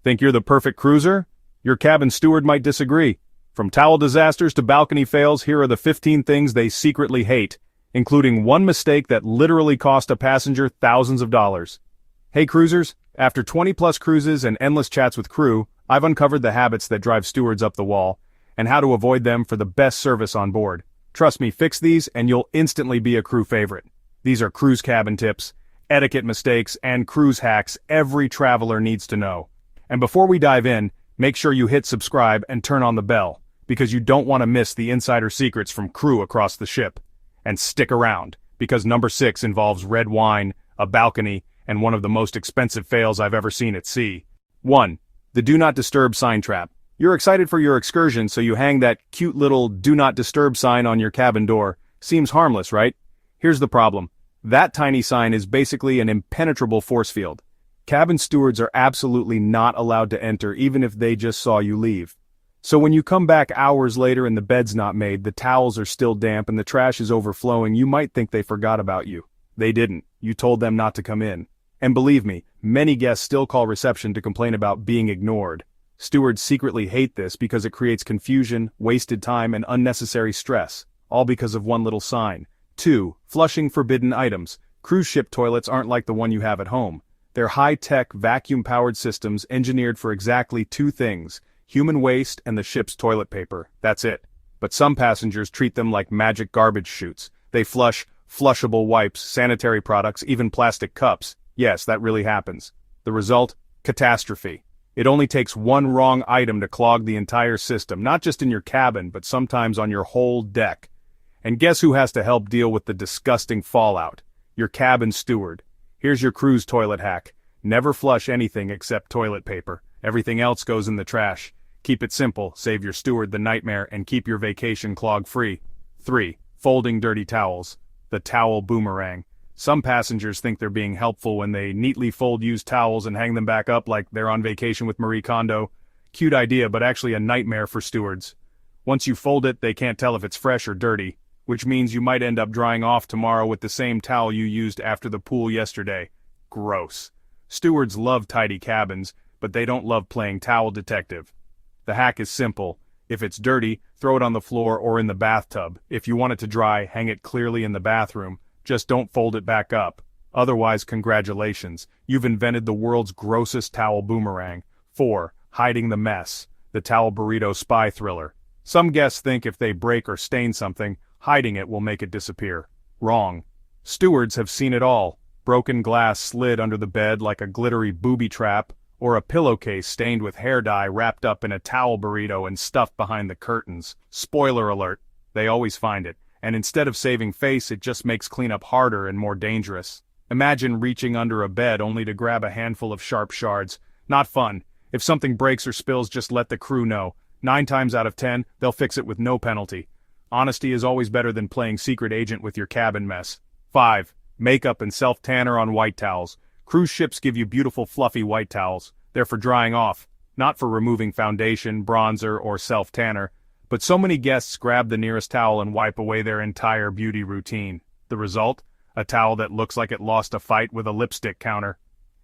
Think you're the perfect cruiser? Your cabin steward might disagree. From towel disasters to balcony fails, here are the 15 things they secretly hate, including one mistake that literally cost a passenger thousands of dollars. Hey cruisers, after 20-plus cruises and endless chats with crew, I've uncovered the habits that drive stewards up the wall, and how to avoid them for the best service on board. Trust me, fix these and you'll instantly be a crew favorite. These are cruise cabin tips, etiquette mistakes, and cruise hacks every traveler needs to know. And before we dive in, make sure you hit subscribe and turn on the bell, because you don't want to miss the insider secrets from crew across the ship. And stick around, because number 6 involves red wine, a balcony, and one of the most expensive fails I've ever seen at sea. 1. The Do Not Disturb sign trap. You're excited for your excursion, so you hang that cute little Do Not Disturb sign on your cabin door. Seems harmless, right? Here's the problem. That tiny sign is basically an impenetrable force field. Cabin stewards are absolutely not allowed to enter even if they just saw you leave. So when you come back hours later and the bed's not made, the towels are still damp and the trash is overflowing, you might think they forgot about you. They didn't. You told them not to come in. And believe me, many guests still call reception to complain about being ignored. Stewards secretly hate this because it creates confusion, wasted time, and unnecessary stress, all because of one little sign. 2. Flushing forbidden items. Cruise ship toilets aren't like the one you have at home. They're high-tech, vacuum-powered systems engineered for exactly 2 things: human waste and the ship's toilet paper. That's it. But some passengers treat them like magic garbage chutes. They flush flushable wipes, sanitary products, even plastic cups. Yes, that really happens. The result? Catastrophe. It only takes one wrong item to clog the entire system, not just in your cabin, but sometimes on your whole deck. And guess who has to help deal with the disgusting fallout? Your cabin steward. Here's your cruise toilet hack. Never flush anything except toilet paper. Everything else goes in the trash. Keep it simple, save your steward the nightmare, and keep your vacation clog-free. 3. Folding dirty towels. The towel boomerang. Some passengers think they're being helpful when they neatly fold used towels and hang them back up like they're on vacation with Marie Kondo. Cute idea, but actually a nightmare for stewards. Once you fold it, they can't tell if it's fresh or dirty, which means you might end up drying off tomorrow with the same towel you used after the pool yesterday. Gross. Stewards love tidy cabins, but they don't love playing towel detective. The hack is simple. If it's dirty, throw it on the floor or in the bathtub. If you want it to dry, hang it clearly in the bathroom. Just don't fold it back up. Otherwise, congratulations. You've invented the world's grossest towel boomerang. 4. Hiding the mess. The towel burrito spy thriller. Some guests think if they break or stain something, hiding it will make it disappear. Wrong. Stewards have seen it all. Broken glass slid under the bed like a glittery booby trap, or a pillowcase stained with hair dye wrapped up in a towel burrito and stuffed behind the curtains. Spoiler alert, they always find it, and instead of saving face, it just makes cleanup harder and more dangerous. Imagine reaching under a bed only to grab a handful of sharp shards. Not fun. If something breaks or spills, just let the crew know. 9 times out of 10, they'll fix it with no penalty. Honesty is always better than playing secret agent with your cabin mess. 5. Makeup and self-tanner on white towels. Cruise ships give you beautiful fluffy white towels. They're for drying off, not for removing foundation, bronzer, or self-tanner. But so many guests grab the nearest towel and wipe away their entire beauty routine. The result? A towel that looks like it lost a fight with a lipstick counter.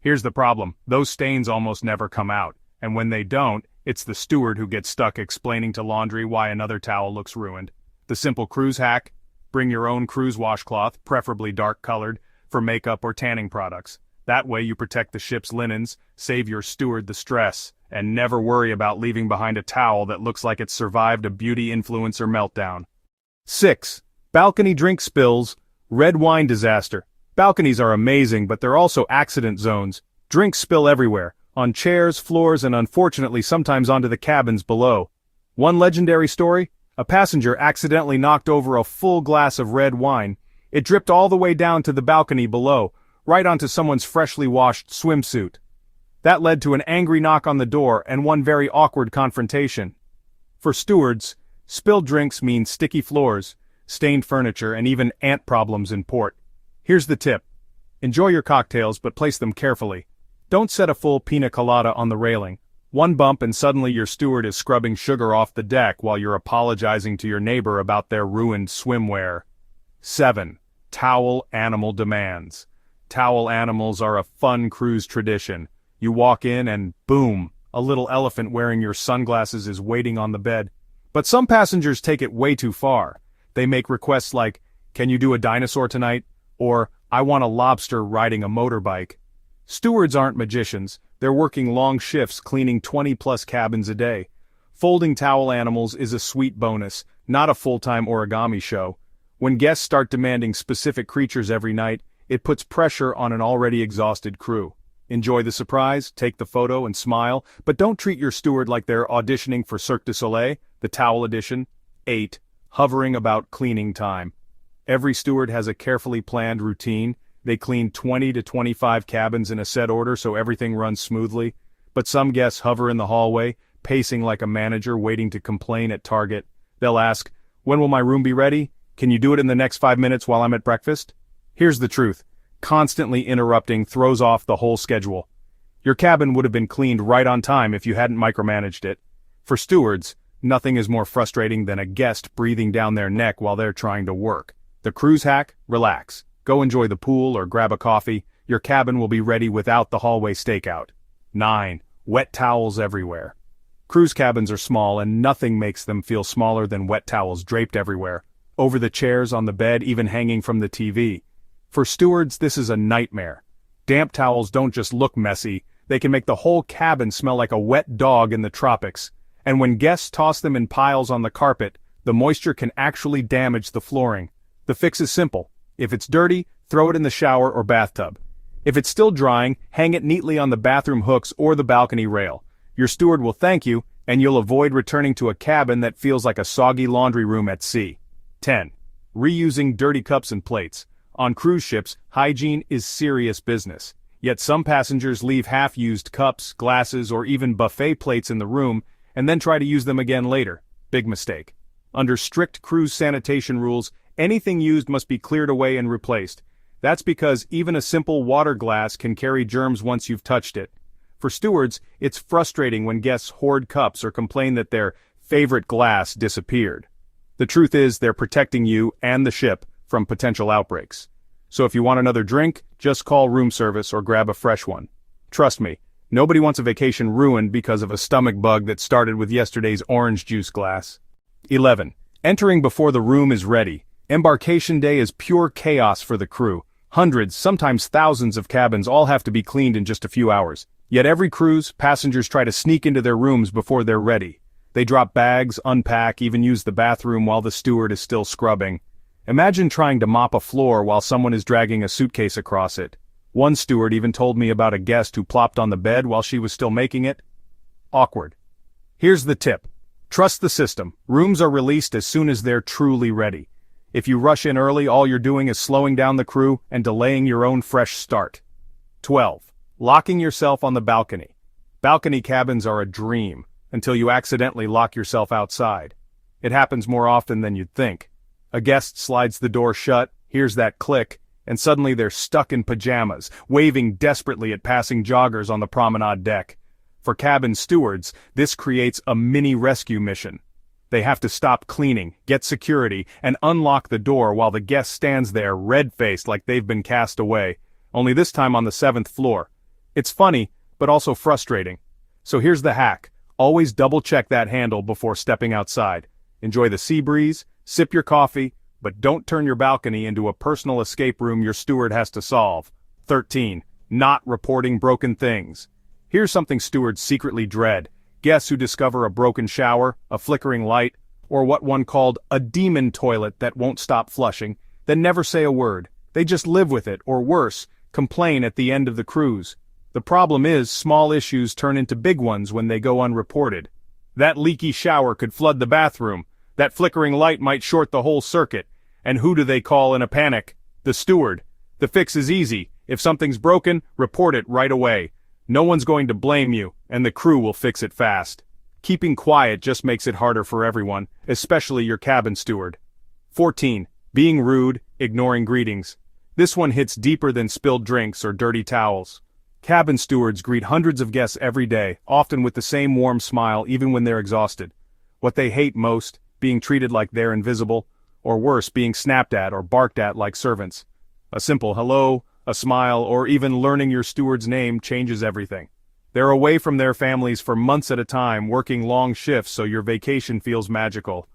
Here's the problem. Those stains almost never come out. And when they don't, it's the steward who gets stuck explaining to laundry why another towel looks ruined. The simple cruise hack? Bring your own cruise washcloth, preferably dark-colored, for makeup or tanning products. That way you protect the ship's linens, save your steward the stress, and never worry about leaving behind a towel that looks like it's survived a beauty influencer meltdown. 6. Balcony drink spills. Red wine disaster. Balconies are amazing, but they're also accident zones. Drinks spill everywhere, on chairs, floors, and unfortunately sometimes onto the cabins below. One legendary story? A passenger accidentally knocked over a full glass of red wine. It dripped all the way down to the balcony below, right onto someone's freshly washed swimsuit. That led to an angry knock on the door and one very awkward confrontation. For stewards, spilled drinks mean sticky floors, stained furniture, and even ant problems in port. Here's the tip. Enjoy your cocktails, but place them carefully. Don't set a full pina colada on the railing. One bump and suddenly your steward is scrubbing sugar off the deck while you're apologizing to your neighbor about their ruined swimwear. 7. Towel animal demands. Towel animals are a fun cruise tradition. You walk in and boom, a little elephant wearing your sunglasses is waiting on the bed. But some passengers take it way too far. They make requests like, "Can you do a dinosaur tonight?" Or, "I want a lobster riding a motorbike." Stewards aren't magicians. They're working long shifts cleaning 20-plus cabins a day. Folding towel animals is a sweet bonus, not a full-time origami show. When guests start demanding specific creatures every night, it puts pressure on an already exhausted crew. Enjoy the surprise, take the photo and smile, but don't treat your steward like they're auditioning for Cirque du Soleil, the towel edition. 8. Hovering about cleaning time. Every steward has a carefully planned routine. They clean 20 to 25 cabins in a set order so everything runs smoothly. But some guests hover in the hallway, pacing like a manager waiting to complain at Target. They'll ask, "When will my room be ready? Can you do it in the next 5 minutes while I'm at breakfast?" Here's the truth. Constantly interrupting throws off the whole schedule. Your cabin would have been cleaned right on time if you hadn't micromanaged it. For stewards, nothing is more frustrating than a guest breathing down their neck while they're trying to work. The cruise hack? Relax. Go enjoy the pool or grab a coffee. Your cabin will be ready without the hallway stakeout. 9. Wet towels everywhere. Cruise cabins are small and nothing makes them feel smaller than wet towels draped everywhere. Over the chairs, on the bed, even hanging from the TV. For stewards, this is a nightmare. Damp towels don't just look messy, they can make the whole cabin smell like a wet dog in the tropics. And when guests toss them in piles on the carpet, the moisture can actually damage the flooring. The fix is simple. If it's dirty, throw it in the shower or bathtub. If it's still drying, hang it neatly on the bathroom hooks or the balcony rail. Your steward will thank you, and you'll avoid returning to a cabin that feels like a soggy laundry room at sea. 10. Reusing dirty cups and plates. On cruise ships, hygiene is serious business. Yet some passengers leave half-used cups, glasses, or even buffet plates in the room, and then try to use them again later. Big mistake. Under strict cruise sanitation rules, anything used must be cleared away and replaced. That's because even a simple water glass can carry germs once you've touched it. For stewards, it's frustrating when guests hoard cups or complain that their favorite glass disappeared. The truth is, they're protecting you and the ship from potential outbreaks. So if you want another drink, just call room service or grab a fresh one. Trust me, nobody wants a vacation ruined because of a stomach bug that started with yesterday's orange juice glass. 11. Entering before the room is ready. Embarkation day is pure chaos for the crew. Hundreds, sometimes thousands of cabins all have to be cleaned in just a few hours. Yet every cruise, passengers try to sneak into their rooms before they're ready. They drop bags, unpack, even use the bathroom while the steward is still scrubbing. Imagine trying to mop a floor while someone is dragging a suitcase across it. One steward even told me about a guest who plopped on the bed while she was still making it. Awkward. Here's the tip. Trust the system. Rooms are released as soon as they're truly ready. If you rush in early, all you're doing is slowing down the crew and delaying your own fresh start. 12. Locking yourself on the balcony. Balcony cabins are a dream, until you accidentally lock yourself outside. It happens more often than you'd think. A guest slides the door shut, hears that click, and suddenly they're stuck in pajamas, waving desperately at passing joggers on the promenade deck. For cabin stewards, this creates a mini rescue mission. They have to stop cleaning, get security, and unlock the door while the guest stands there red-faced like they've been cast away, only this time on the 7th floor. It's funny, but also frustrating. So here's the hack. Always double-check that handle before stepping outside. Enjoy the sea breeze, sip your coffee, but don't turn your balcony into a personal escape room your steward has to solve. 13. Not reporting broken things. Here's something stewards secretly dread. Guests who discover a broken shower, a flickering light, or what one called a demon toilet that won't stop flushing, then never say a word. They just live with it, or worse, complain at the end of the cruise. The problem is, small issues turn into big ones when they go unreported. That leaky shower could flood the bathroom. That flickering light might short the whole circuit. And who do they call in a panic? The steward. The fix is easy. If something's broken, report it right away. No one's going to blame you, and the crew will fix it fast. Keeping quiet just makes it harder for everyone, especially your cabin steward. 14. Being rude, ignoring greetings. This one hits deeper than spilled drinks or dirty towels. Cabin stewards greet hundreds of guests every day, often with the same warm smile even when they're exhausted. What they hate most, being treated like they're invisible, or worse, being snapped at or barked at like servants. A simple hello, a smile, or even learning your steward's name changes everything. They're away from their families for months at a time, working long shifts so your vacation feels magical.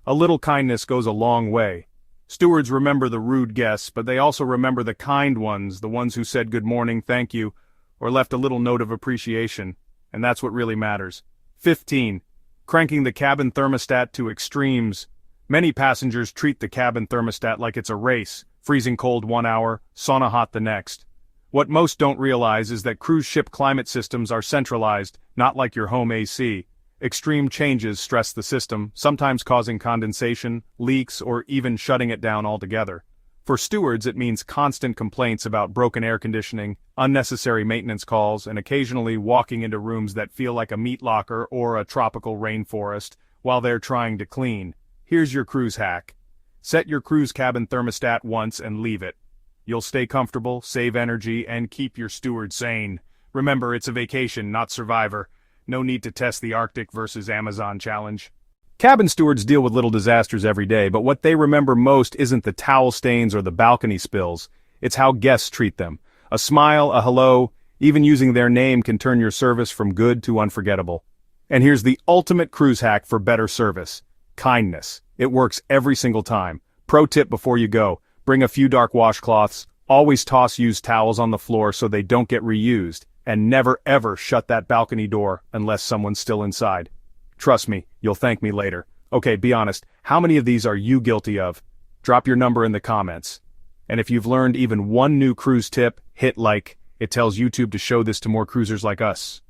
A little kindness goes a long way. Stewards remember the rude guests, but they also remember the kind ones, the ones who said good morning, thank you, or left a little note of appreciation. And that's what really matters. 15. Cranking the cabin thermostat to extremes. Many passengers treat the cabin thermostat like it's a race, freezing cold 1 hour, sauna hot the next. What most don't realize is that cruise ship climate systems are centralized, not like your home AC. Extreme changes stress the system, sometimes causing condensation, leaks, or even shutting it down altogether. For stewards, it means constant complaints about broken air conditioning, unnecessary maintenance calls, and occasionally walking into rooms that feel like a meat locker or a tropical rainforest while they're trying to clean. Here's your cruise hack. Set your cruise cabin thermostat once and leave it. You'll stay comfortable, save energy, and keep your steward sane. Remember, it's a vacation, not Survivor. No need to test the Arctic versus Amazon challenge. Cabin stewards deal with little disasters every day, but what they remember most isn't the towel stains or the balcony spills. It's how guests treat them. A smile, a hello, even using their name can turn your service from good to unforgettable. And here's the ultimate cruise hack for better service. Kindness. It works every single time. Pro tip before you go. Bring a few dark washcloths, always toss used towels on the floor so they don't get reused, and never ever shut that balcony door unless someone's still inside. Trust me, you'll thank me later. Okay, be honest, how many of these are you guilty of? Drop your number in the comments. And if you've learned even one new cruise tip, hit like. It tells YouTube to show this to more cruisers like us.